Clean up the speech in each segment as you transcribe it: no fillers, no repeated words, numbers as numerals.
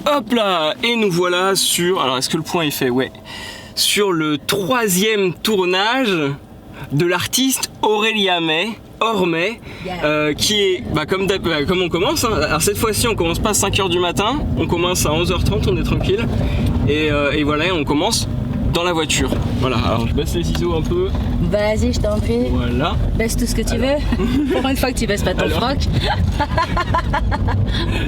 Hop là, et nous voilà sur, alors est-ce que le point est fait? Ouais. Sur le 3e tournage de l'artiste Aurélia Ormay, qui est, comme on commence, hein. Alors cette fois-ci on commence pas à 5h du matin, on commence à 11h30, on est tranquille, et voilà, on commence dans la voiture. Voilà, alors je baisse les ciseaux un peu. Vas-y, je t'en prie. Voilà. Baisse tout ce que tu veux. Pour une fois que tu baisses pas ton froc.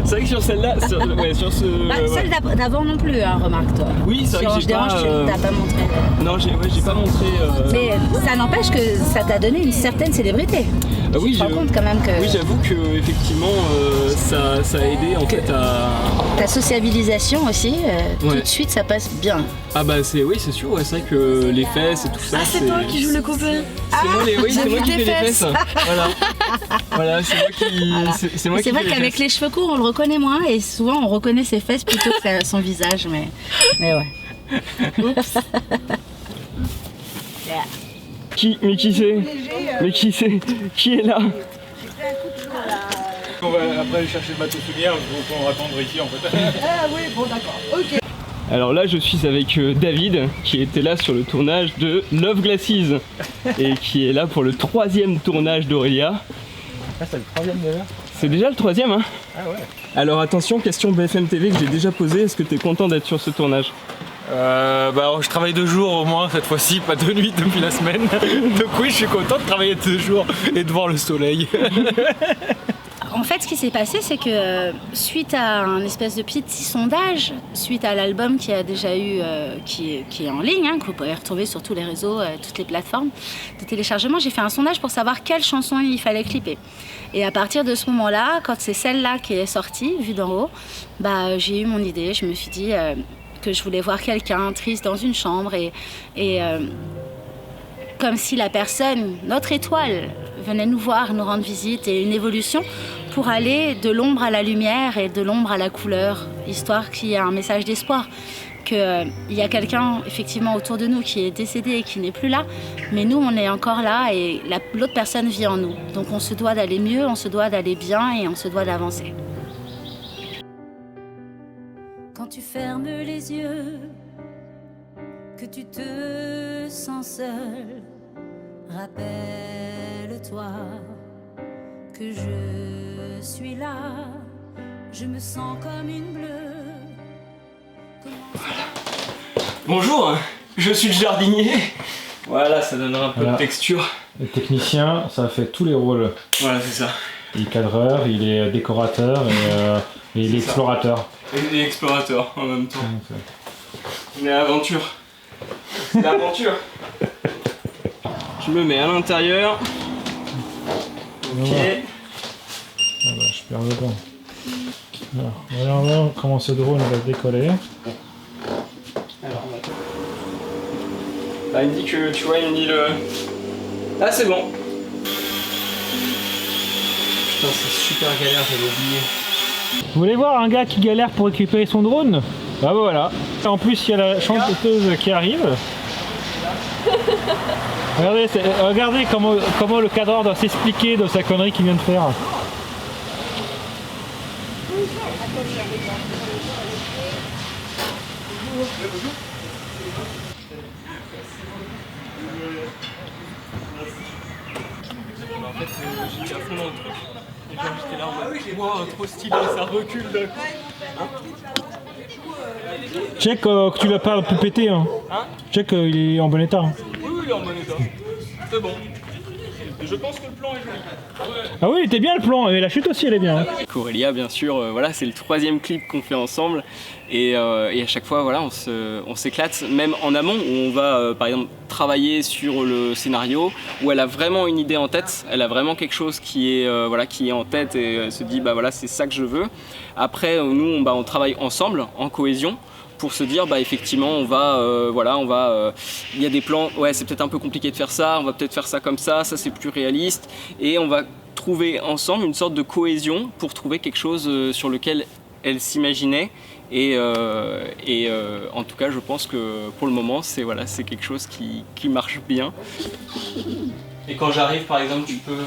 C'est vrai que sur celle-là, sur ce... Celle d'avant non plus, hein, remarque-toi. Oui, c'est vrai que j'ai pas... t'as pas montré. Non, j'ai pas montré... Mais ça n'empêche que ça t'a donné une certaine célébrité. Oui, tu te rends compte quand même que... Oui, j'avoue que effectivement, ça a aidé en fait à... Ta sociabilisation aussi, tout de suite ça passe bien. Ah bah c'est sûr, ouais, c'est vrai que les fesses et tout ça. Ah, c'est toi qui joues le coupé. C'est moi qui fais les fesses. Voilà, c'est moi qui. C'est moi qui. C'est vrai qu'avec les cheveux courts on le reconnaît moins et souvent on reconnaît ses fesses plutôt que son visage, mais ouais. Oups. Mais qui c'est Qui est là? On va après aller chercher le bateau souvenir, on va attendre ici en fait. Ah oui, bon d'accord, ok. Alors là je suis avec David qui était là sur le tournage de Love Glasses et qui est là pour le 3e tournage d'Aurélia. Ah c'est le 3e déjà? C'est déjà le 3e hein. Ah ouais. Alors attention, question BFM TV que j'ai déjà posée, est-ce que tu es content d'être sur ce tournage? Je travaille 2 jours au moins cette fois-ci, pas de nuit depuis la semaine. Donc oui, je suis content de travailler 2 jours et de voir le soleil. En fait, ce qui s'est passé, c'est que suite à un espèce de petit sondage, suite à l'album qui a déjà eu, qui est en ligne, hein, que vous pouvez retrouver sur tous les réseaux, toutes les plateformes de téléchargement, j'ai fait un sondage pour savoir quelle chanson il fallait clipper. Et à partir de ce moment-là, quand c'est celle-là qui est sortie, vue d'en haut, j'ai eu mon idée. Je me suis dit que je voulais voir quelqu'un triste dans une chambre et comme si la personne, notre étoile, venait nous voir, nous rendre visite et une évolution pour aller de l'ombre à la lumière et de l'ombre à la couleur, histoire qu'il y ait un message d'espoir, qu'il y a quelqu'un effectivement autour de nous qui est décédé et qui n'est plus là, mais nous on est encore là et l'autre personne vit en nous. Donc on se doit d'aller mieux, on se doit d'aller bien et on se doit d'avancer. Quand tu fermes les yeux, que tu te sens seul, rappelle-toi que je suis là, je me sens comme une bleue. Bonjour, je suis le jardinier. Voilà, ça donnera un peu de texture. Le technicien, ça fait tous les rôles. Voilà, c'est ça. Il est cadreur, il est décorateur et il est explorateur. Et explorateur en même temps. Mais aventure. C'est l'aventure. Je me mets à l'intérieur. Ok. Je perds le temps. Alors, voyons voir comment ce drone va décoller. Alors, il me dit que, tu vois, il me dit le... Ah, c'est bon. Putain, c'est super galère, j'avais oublié. Vous voulez voir un gars qui galère pour récupérer son drone? Ah bah voilà. En plus, il y a la chanteuse qui arrive. Regardez comment le cadreur doit s'expliquer de sa connerie qu'il vient de faire. En fait, j'étais à fond dans le truc. Et quand j'étais là en mode, wow, trop stylé, ça recule d'un coup. Check que tu l'as pas tout pété. Hein. Check qu'il est en bon état. Hein. Oui, il est en bon état. C'est bon. Je pense que le plan est joli. Ah oui, il était bien le plan, et la chute aussi elle est bien. Hein. Aurélia, bien sûr, voilà, c'est le 3e clip qu'on fait ensemble et à chaque fois, voilà, on s'éclate, même en amont où on va, par exemple, travailler sur le scénario, où elle a vraiment une idée en tête, elle a vraiment quelque chose qui est en tête et elle se dit, bah voilà, c'est ça que je veux. Après, nous, on travaille ensemble, en cohésion, pour se dire effectivement on va il y a des plans, ouais c'est peut-être un peu compliqué de faire ça, on va peut-être faire ça comme ça c'est plus réaliste et on va trouver ensemble une sorte de cohésion pour trouver quelque chose sur lequel elle s'imaginait et en tout cas je pense que pour le moment c'est quelque chose qui marche bien. Et quand j'arrive par exemple tu peux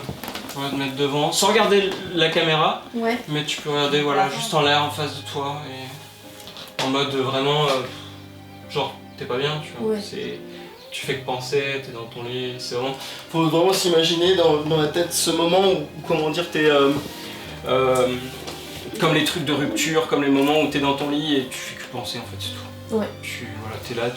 te mettre devant sans regarder la caméra, mais tu peux regarder juste en l'air en face de toi et en mode vraiment, genre t'es pas bien, tu vois. Ouais. Tu fais que penser, t'es dans ton lit, c'est vraiment... Faut vraiment s'imaginer dans la tête ce moment où, comment dire, t'es... comme les trucs de rupture, comme les moments où t'es dans ton lit et tu fais que penser en fait, c'est tout. Ouais. Voilà, t'es là,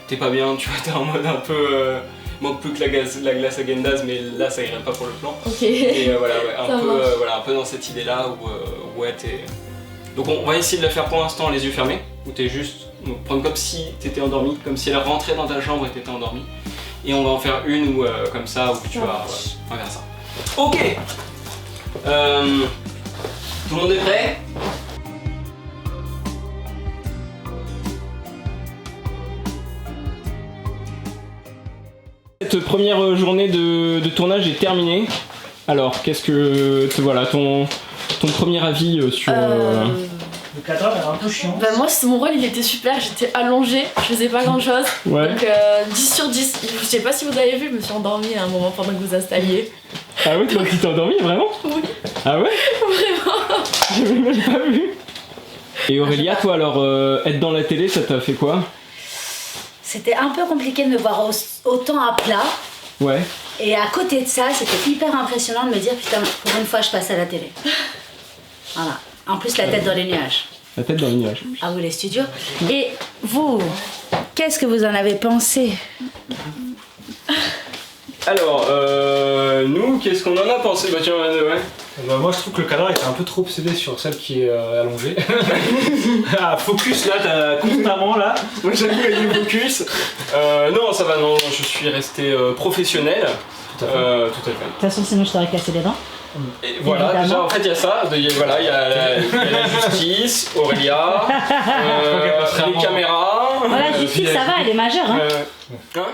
t'es pas bien, tu vois, t'es en mode un peu... manque plus que la glace à Gendaz, mais là ça irait pas pour le plan. Ok. Et voilà, ouais, Ça marche. un peu dans cette idée-là où ouais, t'es... Donc on va essayer de la faire pour l'instant les yeux fermés, où t'es juste... Donc, prendre comme si t'étais endormi, comme si elle rentrait dans ta chambre et t'étais endormi. Et on va en faire une où, comme ça, où tu vas... on va faire ça. Ok. Tout le monde est prêt? Cette première journée de tournage est terminée. Alors, qu'est-ce que... Voilà, ton premier avis sur... Le cadreur est un peu chiant. Bah moi mon rôle il était super, j'étais allongée, je faisais pas grand chose. Ouais. Donc 10 sur 10. Je sais pas si vous avez vu, je me suis endormie à un moment pendant que vous installiez. Ah oui, toi tu t'es endormi, vraiment? Oui. Ah ouais? Vraiment. J'avais même pas vu. Et Aurélia, toi alors, être dans la télé, ça t'a fait quoi? C'était un peu compliqué de me voir autant à plat. Ouais. Et à côté de ça, c'était hyper impressionnant de me dire putain, pour une fois, je passe à la télé. Voilà. En plus, la tête dans les nuages. La tête dans les nuages. À vous les studios. Et vous, qu'est-ce que vous en avez pensé? Alors, nous, qu'est-ce qu'on en a pensé? Bah tiens, ouais. Bah, moi je trouve que le cadreur était un peu trop obsédé sur celle qui est allongée. Ah, focus là, t'as constamment là. Moi j'avoue, il est focus. Non, ça va, non, je suis resté professionnel. Tout à fait. De toute façon, sinon, je t'aurais cassé les dents. Et voilà, Évidemment. déjà en fait il y a ça, il y a la justice, Aurélia, les caméras. La justice, ça va, elle est majeure. Hein. Hein?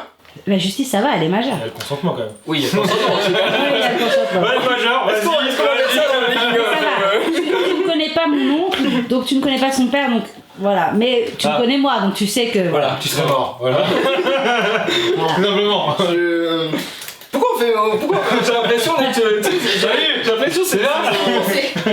La justice, ça va, elle est majeure. Il y a le consentement quand même. Oui, il y a consentement. Oui, il y a le consentement. Ouais, majeur, Est-ce qu'on va mettre ça dans le making of? Ça va. Tu ne connais pas mon oncle, donc tu ne connais pas son père, donc voilà. Mais tu me connais moi, donc tu sais que. Voilà, Tu serais mort, voilà. Tout simplement. Pourquoi on fait. Pourquoi j'ai l'impression d'être. J'ai l'impression que c'est là.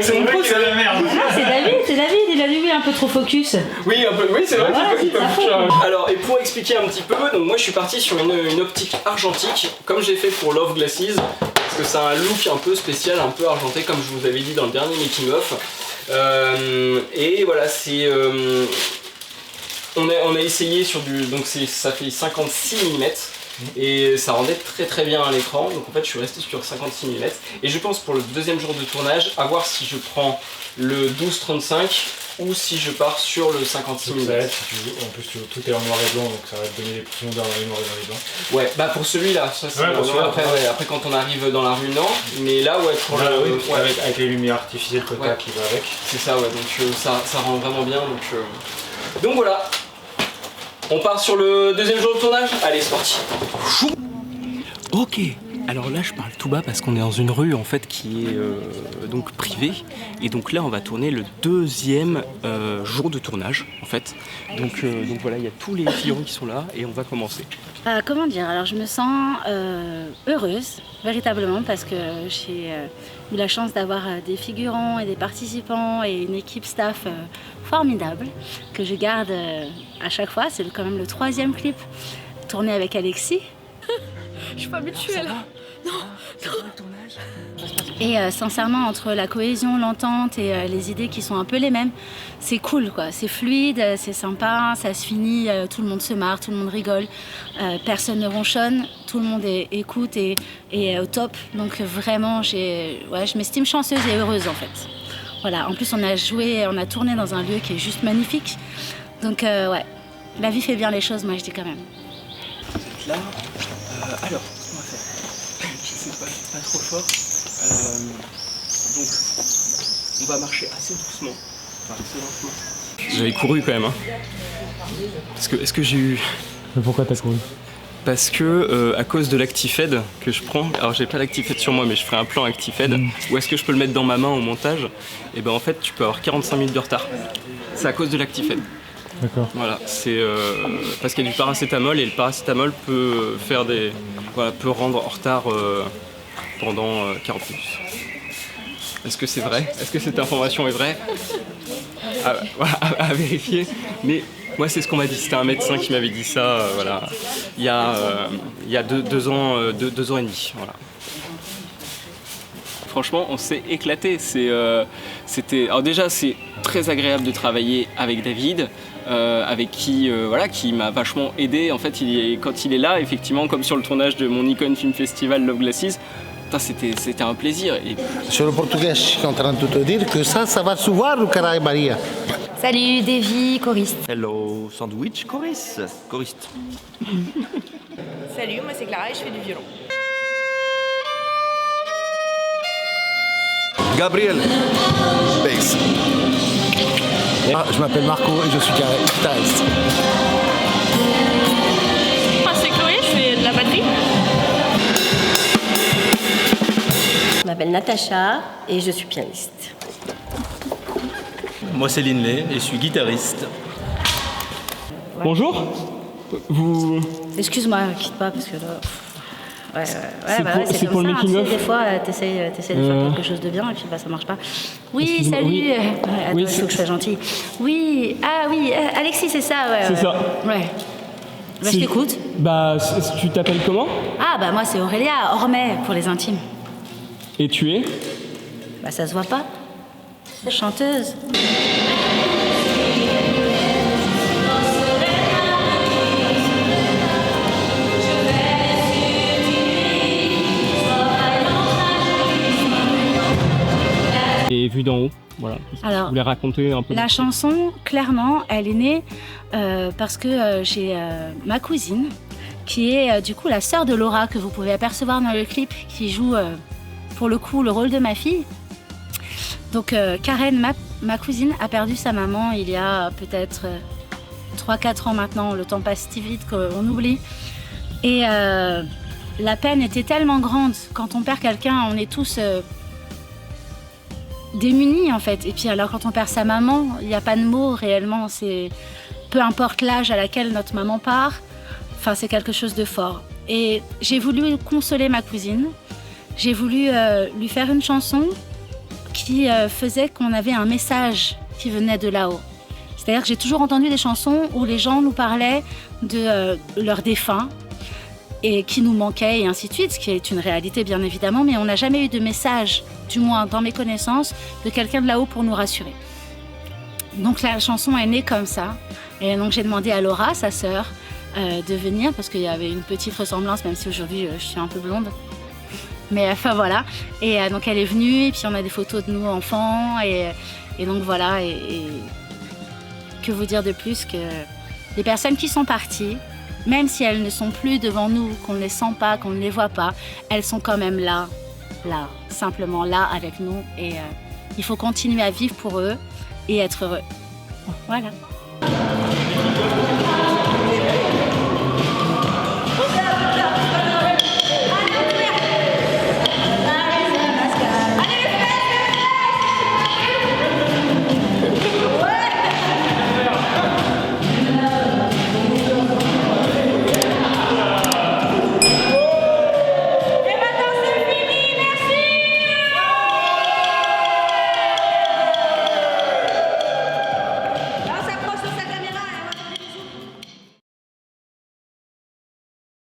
C'est mon pote, C'est la merde. Ah, c'est David, il a lui un peu trop focus. Oui, un peu, oui, c'est vrai. Voilà, qu'il peut c'est sa faire. faute. Alors, et pour expliquer un petit peu, donc moi je suis parti sur une optique argentique, comme j'ai fait pour Love Glasses, parce que ça a un look un peu spécial, un peu argenté, comme je vous avais dit dans le dernier making of. Et voilà, c'est. On a essayé sur du. Donc ça fait 56 mm. Et ça rendait très bien à l'écran, donc en fait je suis resté sur 56 mm. Et je pense pour le deuxième jour de tournage, à voir si je prends le 12-35 ou si je pars sur le 56 mm. Ça aide si tu veux. En plus tout est en noir et blanc, donc ça va te donner des positions dans les noirs et dans les blancs. Ouais, bah pour celui-là, ça c'est Ouais, bon. pour celui-là, Après, ouais, après quand on arrive dans la rue, non. Mais là, ouais, pour Voilà, le. oui, Ouais, avec les lumières artificielles Kota Ouais. qui va avec. c'est ça, ouais, donc ça rend vraiment bien. Donc voilà. On part sur le deuxième jour de tournage. Allez, c'est parti. Ok, alors là je parle tout bas parce qu'on est dans une rue en fait qui est donc privée, et donc là on va tourner le deuxième jour de tournage en fait. Donc voilà, il y a tous les figurants qui sont là et on va commencer. Comment dire? Alors je me sens heureuse, véritablement, parce que j'ai eu la chance d'avoir des figurants et des participants et une équipe staff formidable que je garde à chaque fois. C'est quand même le 3e clip tourné avec Alexis. Je suis pas habituée là. Et sincèrement, entre la cohésion, l'entente et les idées qui sont un peu les mêmes, c'est cool quoi, c'est fluide, c'est sympa, ça se finit, tout le monde se marre, tout le monde rigole, personne ne ronchonne, tout le monde écoute et est au top. Donc vraiment, je m'estime chanceuse et heureuse en fait. Voilà, en plus on a tourné dans un lieu qui est juste magnifique. Donc ouais, la vie fait bien les choses, moi je dis quand même. Là, alors, ce qu'on va faire, je sais pas trop fort, donc on va marcher assez doucement, enfin assez lentement. J'avais couru quand même, hein. Est-ce que j'ai eu... Mais pourquoi t'as couru? Parce que à cause de l'Actifed que je prends, alors j'ai pas l'Actifed sur moi mais je ferai un plan Actifed, ou est-ce que je peux le mettre dans ma main au montage? Et ben en fait tu peux avoir 45 minutes de retard, c'est à cause de l'Actifed. D'accord. Voilà, c'est parce qu'il y a du paracétamol et le paracétamol peut faire peut rendre en retard pendant 40 minutes. Est-ce que c'est vrai? Est-ce que cette information est vraie? à vérifier. Mais moi, c'est ce qu'on m'a dit. C'était un médecin qui m'avait dit ça. Voilà, il y a deux ans et demi. Voilà. Franchement, on s'est éclaté. Alors déjà, c'est très agréable de travailler avec David, avec qui m'a vachement aidé. En fait, quand il est là, effectivement, comme sur le tournage de mon Nikon Film Festival Love Glasses, c'était un plaisir. Et... Sur le portugais, je suis en train de te dire que ça va se voir au Caray Maria. Salut, Davy, choriste. Hello, sandwich, choriste. Salut, moi c'est Clara et je fais du violon. Gabriel, bass. Je m'appelle Marco et je suis guitariste. Moi c'est Chloé, je fais de la batterie. Je m'appelle Natacha et je suis pianiste. Moi c'est Linley et je suis guitariste. Bonjour. Excuse-moi, quitte pas parce que là... C'est pour le making of. Des fois, t'essayes de faire quelque chose de bien et puis ça marche pas. Oui, salut. Oui. Attends, il faut que je sois gentille. Oui, Alexis, c'est ça. C'est ça. Ouais. Je t'écoute. Tu t'appelles comment? Moi c'est Aurélia, Ormet pour les intimes. Et tu es? Ça se voit pas. Chanteuse. Et vue d'en haut, voilà. Alors, je voulais raconter un peu. La chanson, clairement, elle est née parce que j'ai ma cousine, qui est du coup la sœur de Laura, que vous pouvez apercevoir dans le clip, qui joue pour le coup le rôle de ma fille. Donc Karen, ma cousine, a perdu sa maman il y a peut-être 3-4 ans maintenant. Le temps passe si vite qu'on oublie. Et la peine était tellement grande. Quand on perd quelqu'un, on est tous... démunis en fait. Et puis alors quand on perd sa maman, il n'y a pas de mots réellement. C'est peu importe l'âge à laquelle notre maman part. Enfin, c'est quelque chose de fort. Et j'ai voulu consoler ma cousine. J'ai voulu lui faire une chanson qui faisait qu'on avait un message qui venait de là-haut. C'est-à-dire que j'ai toujours entendu des chansons où les gens nous parlaient de leurs défunts et qui nous manquaient et ainsi de suite, ce qui est une réalité bien évidemment, mais on n'a jamais eu de message, du moins dans mes connaissances, de quelqu'un de là-haut pour nous rassurer. Donc la chanson est née comme ça. Et donc j'ai demandé à Laura, sa sœur, de venir parce qu'il y avait une petite ressemblance, même si aujourd'hui je suis un peu blonde. Mais enfin voilà. Et donc elle est venue et puis on a des photos de nous enfants et donc voilà. Et que vous dire de plus que les personnes qui sont parties, même si elles ne sont plus devant nous, qu'on ne les sent pas, qu'on ne les voit pas, elles sont quand même là, simplement là avec nous. Et il faut continuer à vivre pour eux et être heureux. Voilà.